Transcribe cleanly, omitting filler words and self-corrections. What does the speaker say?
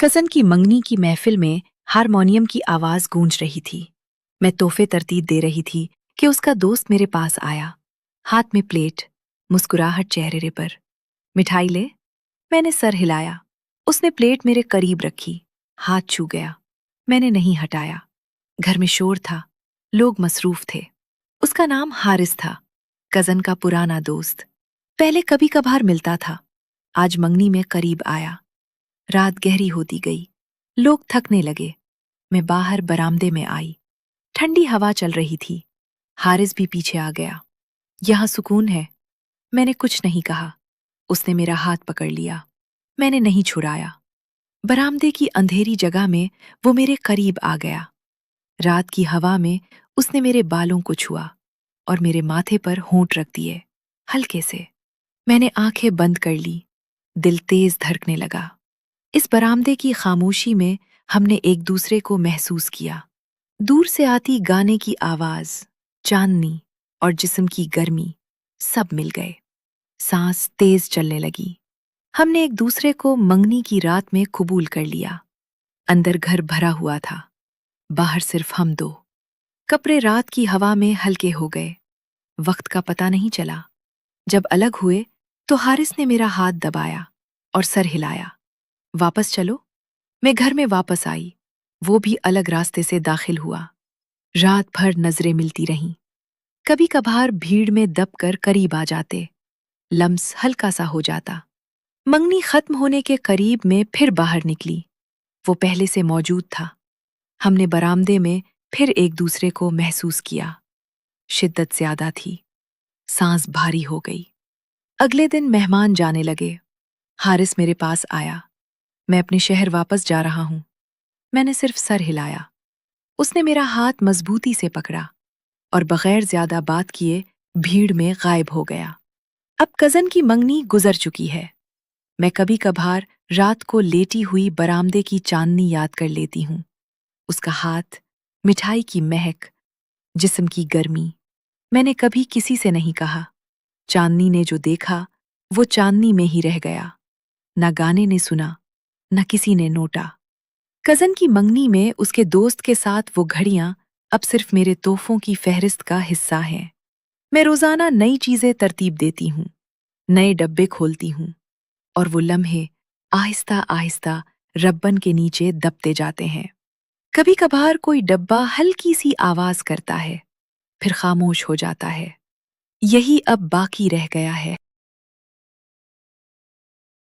Cousin की मंगनी की महफिल में हारमोनियम की आवाज गूंज रही थी। मैं तोहफे तरतीब दे रही थी कि उसका दोस्त मेरे पास आया, हाथ में प्लेट, मुस्कुराहट चेहरे पर। मिठाई ले? मैंने सर हिलाया। उसने प्लेट मेरे करीब रखी, हाथ छू गया। मैंने नहीं हटाया। घर में शोर था, लोग मसरूफ थे। उसका नाम हारिस था, कजन का पुराना दोस्त। पहले कभी कभार मिलता था, आज मंगनी में करीब आया। रात गहरी होती गई, लोग थकने लगे। मैं बाहर बरामदे में आई। ठंडी हवा चल रही थी। हारिस भी पीछे आ गया। यहाँ सुकून है। मैंने कुछ नहीं कहा। उसने मेरा हाथ पकड़ लिया। मैंने नहीं छुड़ाया। बरामदे की अंधेरी जगह में वो मेरे करीब आ गया। रात की हवा में उसने मेरे बालों को छुआ और मेरे माथे पर होंठ रख दिए, हल्के से। मैंने आंखें बंद कर ली। दिल तेज धड़कने लगा। इस बरामदे की खामोशी में हमने एक दूसरे को महसूस किया। दूर से आती गाने की आवाज, चांदनी और जिस्म की गर्मी, सब मिल गए। सांस तेज चलने लगी। हमने एक दूसरे को मंगनी की रात में कबूल कर लिया। अंदर घर भरा हुआ था, बाहर सिर्फ हम दो। कपड़े रात की हवा में हल्के हो गए। वक्त का पता नहीं चला। जब अलग हुए तो हारिस ने मेरा हाथ दबाया और सर हिलाया। वापस चलो। मैं घर में वापस आई। वो भी अलग रास्ते से दाखिल हुआ। रात भर नजरें मिलती रहीं। कभी कभार भीड़ में दबकर करीब आ जाते। लम्स हल्का सा हो जाता। मंगनी खत्म होने के करीब में फिर बाहर निकली। वो पहले से मौजूद था। हमने बरामदे में फिर एक दूसरे को महसूस किया। शिद्दत ज्यादा थी। सांस भारी हो गई। अगले दिन मेहमान जाने लगे। हारिस मेरे पास आया। मैं अपने शहर वापस जा रहा हूं। मैंने सिर्फ सर हिलाया। उसने मेरा हाथ मजबूती से पकड़ा और बगैर ज्यादा बात किए भीड़ में गायब हो गया। अब कजन की मंगनी गुजर चुकी है। मैं कभी कभार रात को लेटी हुई बरामदे की चांदनी याद कर लेती हूँ। उसका हाथ, मिठाई की महक, जिस्म की गर्मी। मैंने कभी किसी से नहीं कहा। चांदनी ने जो देखा वो चांदनी में ही रह गया। न गाने ने सुना, न किसी ने नोटा। कजन की मंगनी में उसके दोस्त के साथ वो घड़ियां अब सिर्फ मेरे तोहफों की फहरिस्त का हिस्सा हैं। मैं रोजाना नई चीजें तरतीब देती हूँ, नए डब्बे खोलती हूँ, और वो लम्हे आहिस्ता आहिस्ता रब्बन के नीचे दबते जाते हैं। कभी कभार कोई डब्बा हल्की सी आवाज करता है, फिर खामोश हो जाता है। यही अब बाकी रह गया है।